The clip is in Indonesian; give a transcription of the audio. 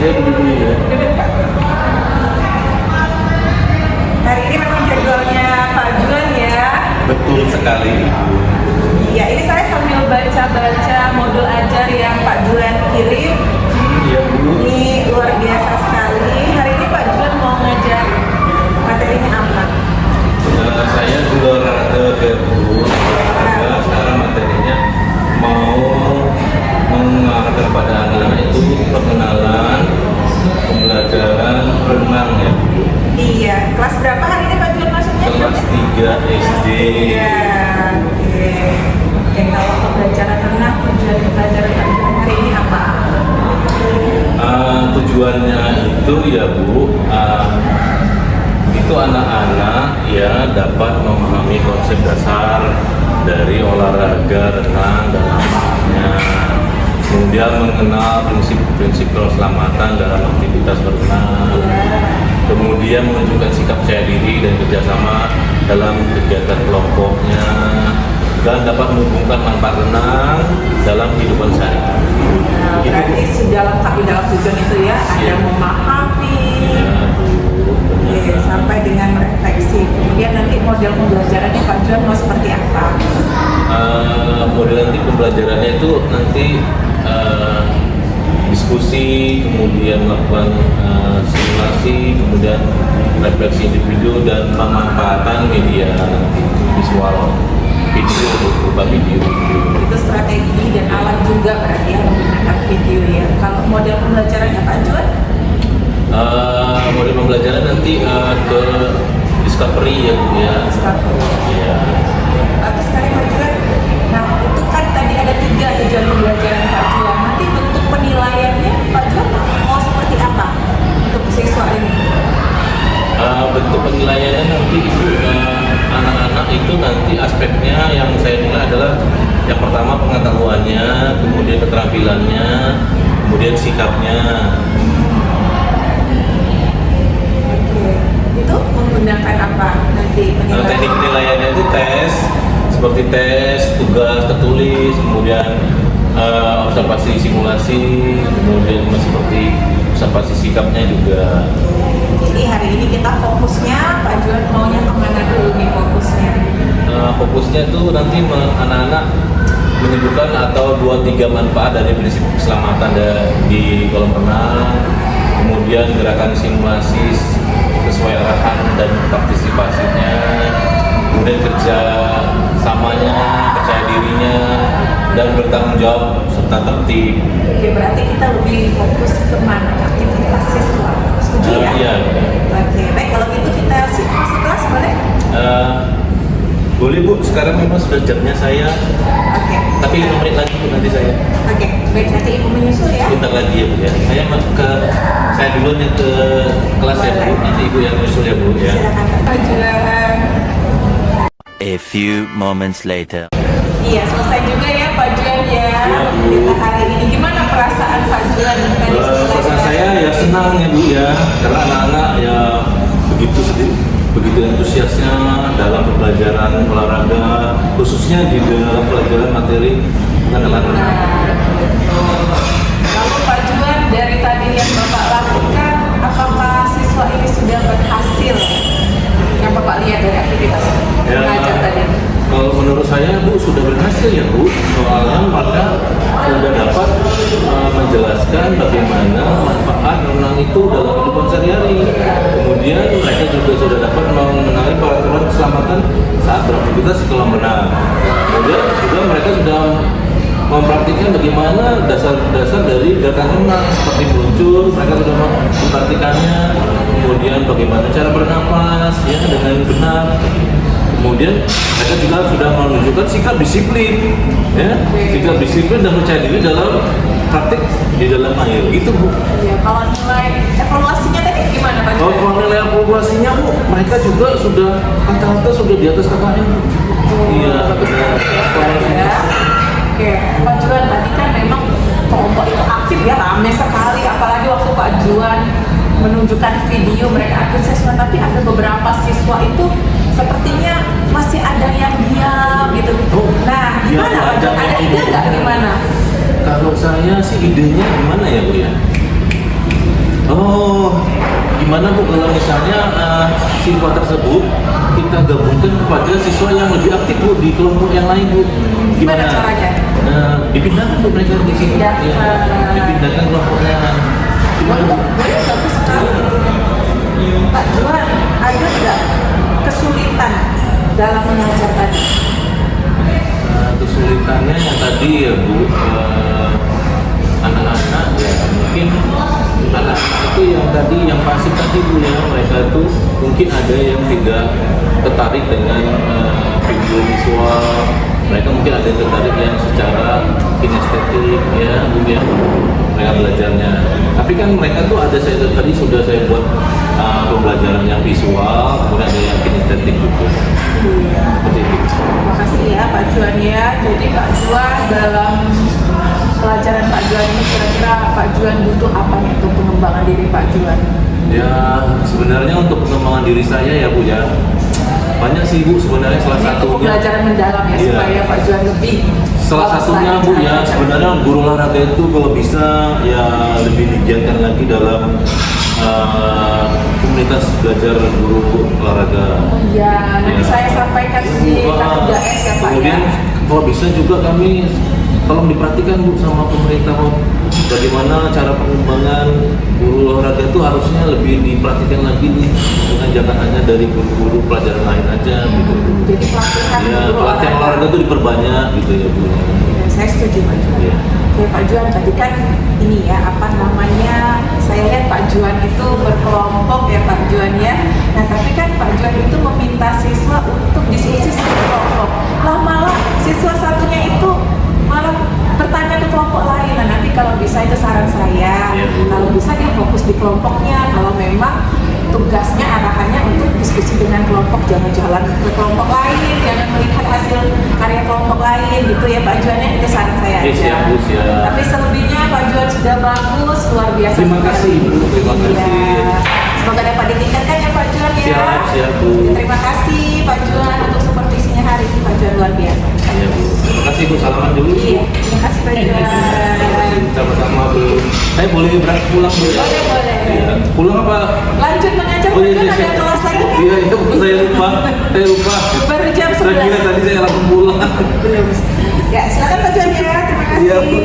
saya dulu ya. Hari ini memang jadwalnya Pak Juan ya. Betul sekali Ibu. Iya, ini saya sambil baca-baca modul ajar yang Pak Juan kirim. Iya Bu. Ini luar biasa sekali. Hari ini Pak Juan mau ngajar materinya apa? Saya di olahraga ya Bu. Olahraga sekarang materinya mau mengarahkan pada anak-anak itu pengenalan pembelajaran renang ya Bu. Iya, kelas berapa hari ini Pak Juan maksudnya? Kelas 3 SD. Iya, oke. Oke, kalau pembelajaran renang, tujuan pembelajaran renang hari ini apa? Tujuannya itu ya Bu, itu anak-anak ya dapat memahami konsep dasar dari olahraga renang dan lainnya. Kemudian mengenal prinsip-prinsip keselamatan dalam aktivitas berenang. Kemudian menunjukkan sikap percaya diri dan kerjasama dalam kegiatan kelompoknya, dan dapat menghubungkan manfaat renang dalam kehidupan sehari-hari. Nah, berarti sudah lengkap di dalam tujuan itu ya, ada memahami, sampai dengan merefleksi. Kemudian nanti model pembelajarannya Pak Juan mau seperti apa? Model nanti pembelajarannya itu nanti diskusi, kemudian melakukan simulasi, kemudian refleksi individu dan pemanfaatan media visual, video, berupa video. Itu strategi dan alat juga berarti yang menggunakan video ya. Kalau model pembelajarannya Pak Juan? Model pembelajaran nanti ke discovery ya Bu ya. Discovery. Iya. Bagus sekali Pak Juan. Nah itu kan tadi ada 3 tujuan pembelajaran Pak Juan. Nanti bentuk penilaiannya Pak Juan mau seperti apa untuk siswa ini? Bentuk penilaiannya nanti Ibu, anak-anak itu nanti aspeknya yang saya nilai adalah yang pertama pengetahuannya, kemudian keterampilannya, kemudian sikapnya. Oke, itu menggunakan apa nanti penilaian? Teknik penilaiannya itu tes, seperti tes, tugas tertulis, kemudian observasi simulasi, kemudian seperti observasi sikapnya juga. Jadi hari ini kita fokusnya Pak Juan maunya kemana dulu nih fokusnya? Fokusnya tuh nanti anak-anak menyebutkan atau 2-3 manfaat dari prinsip keselamatan di kolam renang, kemudian gerakan simulasi sesuai arahan dan partisipasinya, kemudian kerja samanya, percaya dirinya, dan bertanggung jawab serta tertib. Oke, berarti kita lebih fokus kemana? Aktivitas siswa. Setuju ya? Iya. Oke, baik kalau gitu kita masuk kelas boleh? Boleh Bu, sekarang memang sudah jamnya saya. Oke. Tapi 5 menit lagi Bu nanti saya. Oke, baik nanti Ibu menyusul ya. Bentar lagi ya Bu ya. Saya dulu nih ke kelas ya Bu. Nanti Ibu yang nyusul ya Bu ya. Silakan Pak Juan. A few moments later. Iya, selesai juga ya Pak Juan ya. Iya, Bu. Kita hari ini gimana perasaan Pak Juan tadi Perasaan saya ya senang ya Bu ya. Karena anak-anak ya begitu antusiasnya dalam pembelajaran olahraga, khususnya di dalam pelajaran materi pengenalan renang. Lalu Pak Juan, dari tadi yang Bapak lakukan, apakah siswa ini sudah berhasil? Yang Bapak lihat dari aktivitas mengajar tadi? Kalau menurut saya Bu sudah berhasil ya Bu, soalnya mereka sudah dapat menjelaskan bagaimana manfaat renang itu dalam kehidupan sehari-hari. Kemudian mereka juga sudah dapat mengenali peraturan keselamatan saat beraktivitas di kolam renang. Kemudian juga mereka sudah mempraktikkan bagaimana dasar-dasar dari gerakan renang seperti meluncur, mereka sudah mempraktikannya. Kemudian bagaimana cara bernapas ya dengan benar. Kemudian mereka juga sudah menunjukkan sikap disiplin, ya, sikap disiplin dan percaya diri dalam praktik di dalam air, gitu Bu. Ya, kalau nilai evaluasinya tadi gimana Pak? Kalau nilai evaluasinya Bu, mereka juga sudah rata-rata sudah di atas KKM. Iya, benar. Ya. Oke, Pak Juan tadi kan memang kelompok itu aktif ya, ramai sekali, apalagi waktu Pak Juan menunjukkan video mereka antusias, tapi ada beberapa siswa itu sepertinya masih ada yang diam gitu. Nah, gimana Pak Juan? Ada ide nggak gimana? Kalau saya sih idenya gimana ya Bu ya? Oh, gimana Bu kalau misalnya siswa tersebut kita gabungkan kepada siswa yang lebih aktif Bu di kelompok yang lain Bu? Gimana caranya? Dipindahkan Bu mereka di sini. Dipindahkan. Ya, dipindahkan kelompoknya. Gimana Bu? Bagus sekali. Pak Juan, ada nggak kesulitan dalam mengajar tadi? Kesulitannya yang tadi ya Bu, anak-anak ya mungkin anak itu yang tadi yang pasif tadi Bu ya, mereka itu mungkin ada yang tidak tertarik dengan video visual, mereka mungkin ada yang tertarik yang secara kinestetik ya Bu ya, mereka belajarnya. Tapi kan mereka tuh ada tadi sudah saya buat pembelajaran yang visual, kemudian ada yang kinestetik gitu. Seperti itu. Terima kasih ya Pak Juan ya. Jadi Pak Juan dalam pelajaran Pak Juan ini kira-kira Pak Juan butuh apa nih untuk pengembangan diri Pak Juan? Ya sebenarnya untuk pengembangan diri saya ya Bu ya, banyak sih Bu sebenarnya, salah Ini untuk satunya pembelajaran mendalam ya, Iya. supaya Pak Juan lebih salah satunya Bu ya, sebenarnya guru olahraga itu kalau bisa ya lebih digiatkan lagi dalam komunitas belajar guru olahraga. Iya, nanti Ya. saya sampaikan di K3S ya Pak Kemudian ya. kalau bisa juga kami tolong diperhatikan Bu sama pemerintah Bu, bagaimana cara pengembangan guru olahraga itu harusnya lebih diperhatikan lagi nih, dengan jangan hanya dari guru-guru pelajaran lain aja gitu. Jadi pelatihan Ya, guru pelatihan olahraga itu diperbanyak gitu ya Bu. Ya, saya setuju Pak Juan. Iya. Oke Pak Juan, tadi kan ini ya apa namanya, saya lihat Pak Juan itu berkelompok ya Pak Juan ya. Nah tapi kan Pak Juan itu meminta siswa untuk diskusi satu kelompok. Lama-lama siswa satunya itu malah bertanya ke kelompok lain. Nah nanti kalau bisa itu saran saya, Iya, Bu. kalau bisa dia fokus di kelompoknya. Kalau memang tugasnya arahannya untuk diskusi dengan kelompok, jangan jalan ke kelompok lain, jangan melihat hasil karya kelompok lain gitu ya Pak Juan ya, itu saran saya Oke, aja. siap, Bu, siap. Tapi selebihnya Pak Juan sudah bagus, luar biasa. Terima sekali. kasih, Bu. Terima kasih. Iya. Semoga dapat ditingkatkan ya Pak Juan ya. Siap, siap, Bu. Terima kasih Pak Juan untuk supervisinya hari ini, Pak Juan luar biasa. Iya Bu. Terima kasih Bu, salaman dulu. Iya, terima kasih Pak Juan. Sama-sama Bu. Saya boleh berangkat pulang Bu ya? Boleh, boleh. Iya. Pulang apa? Lanjut mengajar, Oh Pak iya, Juan ada siap. kelas lagi kan? Iya, iya Bu, saya lupa. Saya lupa. Baru jam Saya kira 11. tadi saya langsung pulang. Belum. Ya, silakan Pak Juan ya. Terima kasih. Iya, Bu.